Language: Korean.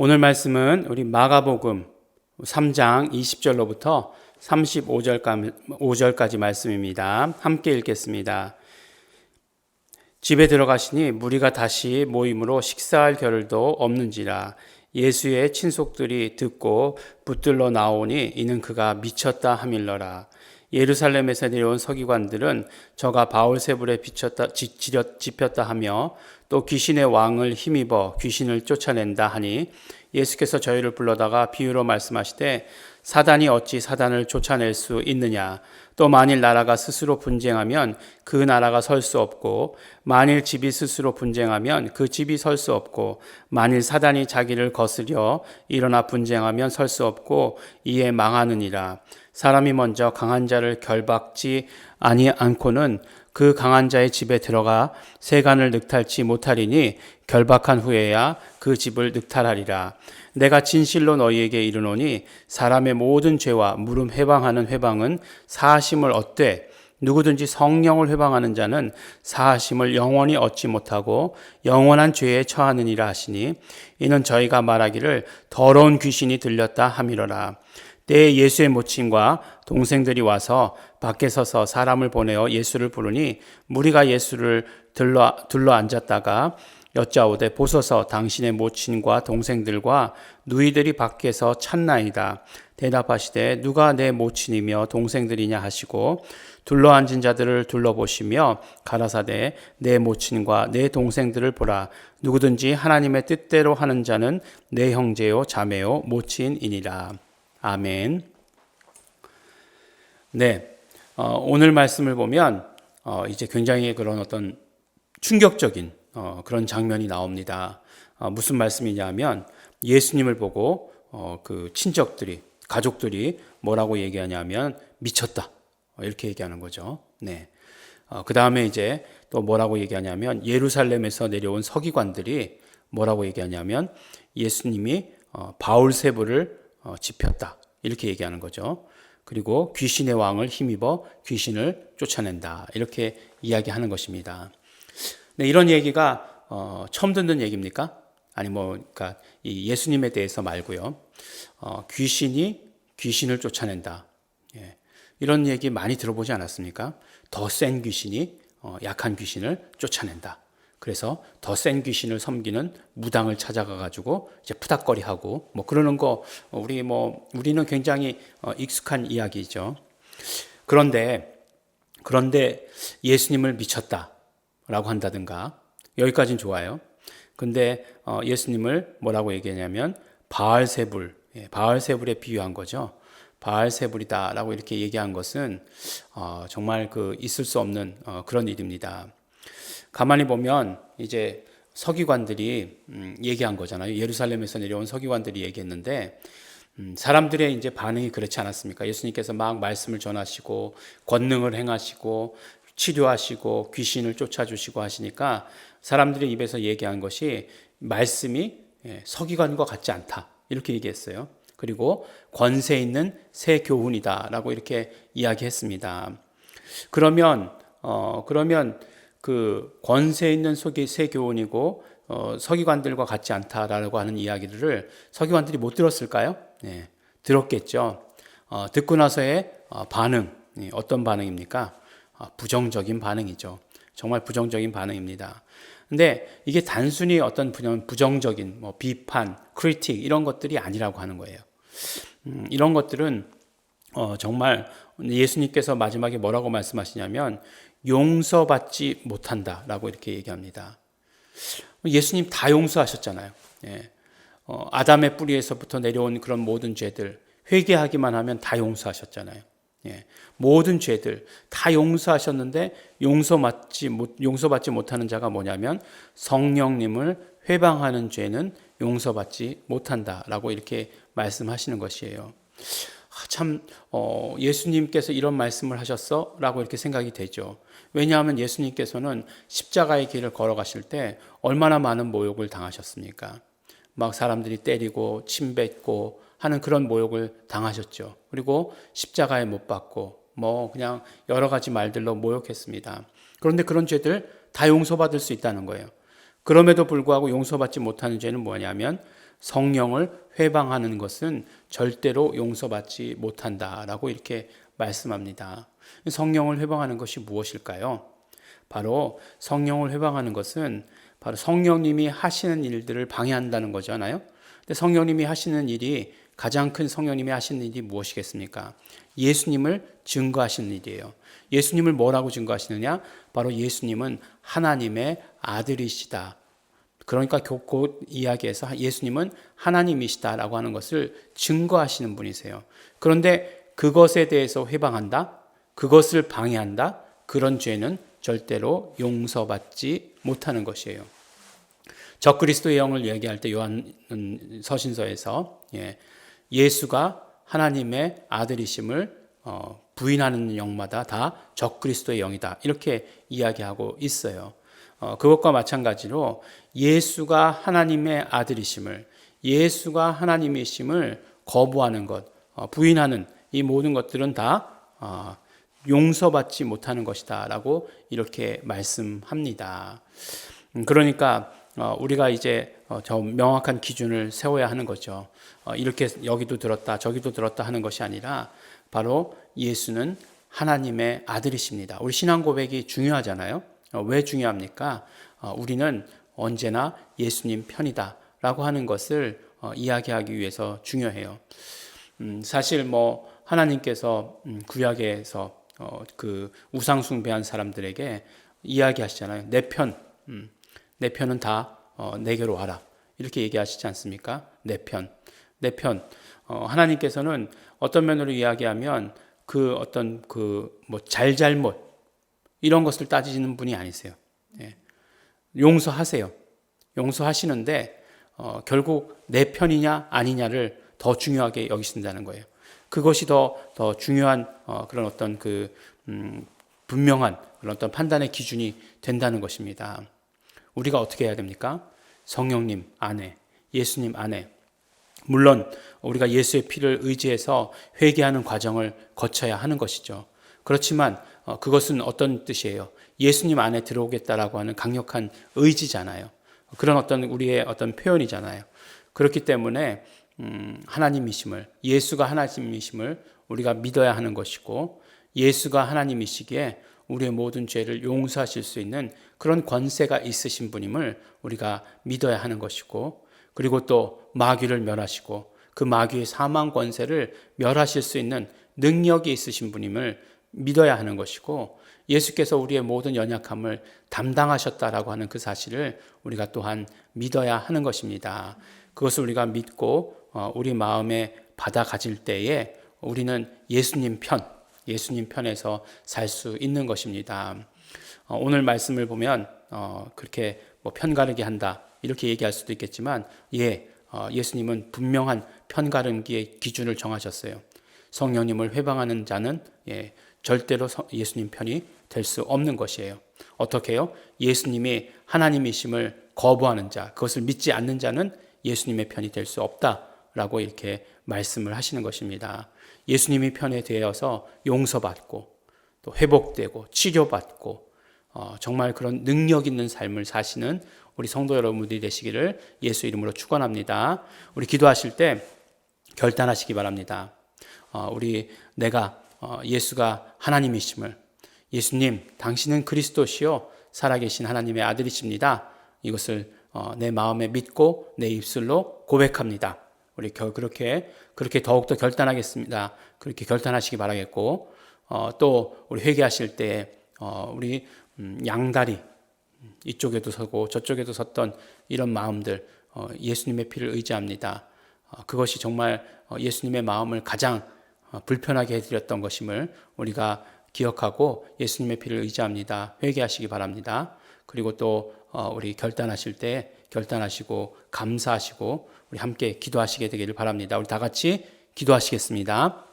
오늘 말씀은 우리 마가복음 3장 20절로부터 35절까지 말씀입니다. 함께 읽겠습니다. 집에 들어가시니 무리가 다시 모임으로 식사할 겨를도 없는지라. 예수의 친속들이 듣고 붙들러 나오니 이는 그가 미쳤다 하밀러라. 예루살렘에서 내려온 서기관들은 저가 바울세불에 집혔다 하며 또 귀신의 왕을 힘입어 귀신을 쫓아낸다 하니 예수께서 저희를 불러다가 비유로 말씀하시되 사단이 어찌 사단을 쫓아낼 수 있느냐. 또 만일 나라가 스스로 분쟁하면 그 나라가 설 수 없고 만일 집이 스스로 분쟁하면 그 집이 설 수 없고 만일 사단이 자기를 거스려 일어나 분쟁하면 설 수 없고 이에 망하느니라. 사람이 먼저 강한 자를 결박지 않고는 그 강한 자의 집에 들어가 세간을 늑탈치 못하리니 결박한 후에야 그 집을 늑탈하리라. 내가 진실로 너희에게 이르노니 사람의 모든 죄와 물음 회방하는 회방은 사하심을 얻되 누구든지 성령을 회방하는 자는 사하심을 영원히 얻지 못하고 영원한 죄에 처하느니라 하시니 이는 저희가 말하기를 더러운 귀신이 들렸다 함이로라. 때에 예수의 모친과 동생들이 와서 밖에 서서 사람을 보내어 예수를 부르니 무리가 예수를 둘러 앉았다가 여짜오되 보소서 당신의 모친과 동생들과 누이들이 밖에서 찾나이다. 대답하시되 누가 내 모친이며 동생들이냐 하시고 둘러앉은 자들을 둘러보시며 가라사대 내 모친과 내 동생들을 보라. 누구든지 하나님의 뜻대로 하는 자는 내 형제요 자매요 모친이니라. 아멘. 네, 오늘 말씀을 보면 이제 굉장히 그런 어떤 충격적인 그런 장면이 나옵니다. 무슨 말씀이냐면 예수님을 보고 그 친척들이 가족들이 뭐라고 얘기하냐면 미쳤다 이렇게 얘기하는 거죠. 네. 그 다음에 이제 또 뭐라고 얘기하냐면 예루살렘에서 내려온 서기관들이 뭐라고 얘기하냐면 예수님이 바울세불을 집혔다 이렇게 얘기하는 거죠. 그리고 귀신의 왕을 힘입어 귀신을 쫓아낸다 이렇게 이야기하는 것입니다. 네, 이런 얘기가 처음 듣는 얘기입니까? 아니 그러니까 이 예수님에 대해서 말고요. 귀신이 귀신을 쫓아낸다. 예, 이런 얘기 많이 들어보지 않았습니까? 더 센 귀신이 약한 귀신을 쫓아낸다. 그래서 더 센 귀신을 섬기는 무당을 찾아가 가지고 이제 푸닥거리하고 뭐 그러는 거 우리는 굉장히 익숙한 이야기죠. 그런데 예수님을 미쳤다라고 한다든가 여기까지는 좋아요. 근데 예수님을 뭐라고 얘기하냐면 바알세불에 비유한 거죠. 바알세불이다라고 이렇게 얘기한 것은 정말 있을 수 없는 그런 일입니다. 가만히 보면 이제 서기관들이 얘기한 거잖아요. 예루살렘에서 내려온 서기관들이 얘기했는데 사람들의 이제 반응이 그렇지 않았습니까? 예수님께서 막 말씀을 전하시고 권능을 행하시고 치료하시고 귀신을 쫓아주시고 하시니까 사람들의 입에서 얘기한 것이 말씀이 서기관과 같지 않다 이렇게 얘기했어요. 그리고 권세 있는 새 교훈이다라고 이렇게 이야기했습니다. 그러면 그 권세 있는 새 교훈이고 서기관들과 같지 않다라고 하는 이야기들을 서기관들이 못 들었을까요? 네, 들었겠죠. 듣고 나서의 반응 어떤 반응입니까? 부정적인 반응이죠. 정말 부정적인 반응입니다. 근데 이게 단순히 어떤 부정적인 비판, 크리틱 이런 것들이 아니라고 하는 거예요. 이런 것들은 정말 예수님께서 마지막에 뭐라고 말씀하시냐면 용서받지 못한다라고 이렇게 얘기합니다. 예수님 다 용서하셨잖아요. 예. 아담의 뿌리에서부터 내려온 그런 모든 죄들 회개하기만 하면 다 용서하셨잖아요. 예. 모든 죄들 다 용서하셨는데 용서받지 못하는 자가 뭐냐면 성령님을 회방하는 죄는 용서받지 못한다라고 이렇게 말씀하시는 것이에요. 참 예수님께서 이런 말씀을 하셨어? 라고 이렇게 생각이 되죠. 왜냐하면 예수님께서는 십자가의 길을 걸어가실 때 얼마나 많은 모욕을 당하셨습니까? 막 사람들이 때리고 침뱉고 하는 그런 모욕을 당하셨죠. 그리고 십자가에 못 박고 그냥 여러 가지 말들로 모욕했습니다. 그런데 그런 죄들 다 용서받을 수 있다는 거예요. 그럼에도 불구하고 용서받지 못하는 죄는 뭐냐면 성령을 회방하는 것은 절대로 용서받지 못한다라고 이렇게 말씀합니다. 성령을 회방하는 것이 무엇일까요? 바로 성령을 회방하는 것은 바로 성령님이 하시는 일들을 방해한다는 거잖아요. 근데 성령님이 하시는 일이 가장 큰 성령님이 하시는 일이 무엇이겠습니까? 예수님을 증거하시는 일이에요. 예수님을 뭐라고 증거하시느냐? 바로 예수님은 하나님의 아들이시다. 그러니까 곧 이야기에서 예수님은 하나님이시다라고 하는 것을 증거하시는 분이세요. 그런데 그것에 대해서 회방한다? 그것을 방해한다? 그런 죄는 절대로 용서받지 못하는 것이에요. 적그리스도의 영을 얘기할 때 요한 서신서에서 예수가 하나님의 아들이심을 부인하는 영마다 다 적그리스도의 영이다. 이렇게 이야기하고 있어요. 그것과 마찬가지로 예수가 하나님의 아들이심을, 예수가 하나님이심을 거부하는 것, 부인하는 이 모든 것들은 다 용서받지 못하는 것이다 라고 이렇게 말씀합니다. 그러니까 우리가 이제 저 명확한 기준을 세워야 하는 거죠. 이렇게 여기도 들었다 저기도 들었다 하는 것이 아니라 바로 예수는 하나님의 아들이십니다. 우리 신앙 고백이 중요하잖아요. 왜 중요합니까? 우리는 언제나 예수님 편이다 라고 하는 것을 이야기하기 위해서 중요해요. 사실 뭐 하나님께서 구약에서 그 우상 숭배한 사람들에게 이야기하시잖아요. 내 편은 다 내게로 와라. 이렇게 얘기하시지 않습니까? 내 편. 하나님께서는 어떤 면으로 이야기하면 그 어떤 그 뭐 잘잘못 이런 것을 따지는 분이 아니세요. 용서하세요. 용서하시는데 결국 내 편이냐 아니냐를 더 중요하게 여기신다는 거예요. 그것이 더 중요한 그런 어떤 그 분명한 그런 어떤 판단의 기준이 된다는 것입니다. 우리가 어떻게 해야 됩니까? 성령님 안에, 예수님 안에. 물론 우리가 예수의 피를 의지해서 회개하는 과정을 거쳐야 하는 것이죠. 그렇지만 그것은 어떤 뜻이에요? 예수님 안에 들어오겠다라고 하는 강력한 의지잖아요. 그런 어떤 우리의 어떤 표현이잖아요. 그렇기 때문에 하나님이심을, 예수가 하나님이심을 우리가 믿어야 하는 것이고, 예수가 하나님이시기에 우리의 모든 죄를 용서하실 수 있는 그런 권세가 있으신 분임을 우리가 믿어야 하는 것이고, 그리고 또 마귀를 멸하시고 그 마귀의 사망 권세를 멸하실 수 있는 능력이 있으신 분임을 믿어야 하는 것이고, 예수께서 우리의 모든 연약함을 담당하셨다라고 하는 그 사실을 우리가 또한 믿어야 하는 것입니다. 그것을 우리가 믿고 우리 마음에 받아 가질 때에 우리는 예수님 편에서 살 수 있는 것입니다. 오늘 말씀을 보면 그렇게 뭐 편가르기 한다 이렇게 얘기할 수도 있겠지만 예수님은 분명한 편가르기의 기준을 정하셨어요. 성령님을 회방하는 자는 절대로 예수님 편이 될 수 없는 것이에요. 어떻게 해요? 예수님이 하나님이심을 거부하는 자, 그것을 믿지 않는 자는 예수님의 편이 될 수 없다라고 이렇게 말씀을 하시는 것입니다. 예수님이 편에 되어서 용서받고 또 회복되고 치료받고 정말 그런 능력 있는 삶을 사시는 우리 성도 여러분들이 되시기를 예수 이름으로 축원합니다. 우리 기도하실 때 결단하시기 바랍니다. 내가 예수가 하나님이심을, 예수님 당신은 그리스도시요 살아계신 하나님의 아들이십니다. 이것을 내 마음에 믿고 내 입술로 고백합니다. 우리 그렇게 더욱더 결단하겠습니다. 그렇게 결단하시기 바라겠고, 또 우리 회개하실 때 우리 양다리 이쪽에도 서고 저쪽에도 섰던 이런 마음들 예수님의 피를 의지합니다. 그것이 정말 예수님의 마음을 가장 불편하게 해드렸던 것임을 우리가 기억하고 예수님의 피를 의지합니다. 회개하시기 바랍니다. 그리고 또 우리 결단하실 때 결단하시고 감사하시고 우리 함께 기도하시게 되기를 바랍니다. 우리 다 같이 기도하시겠습니다.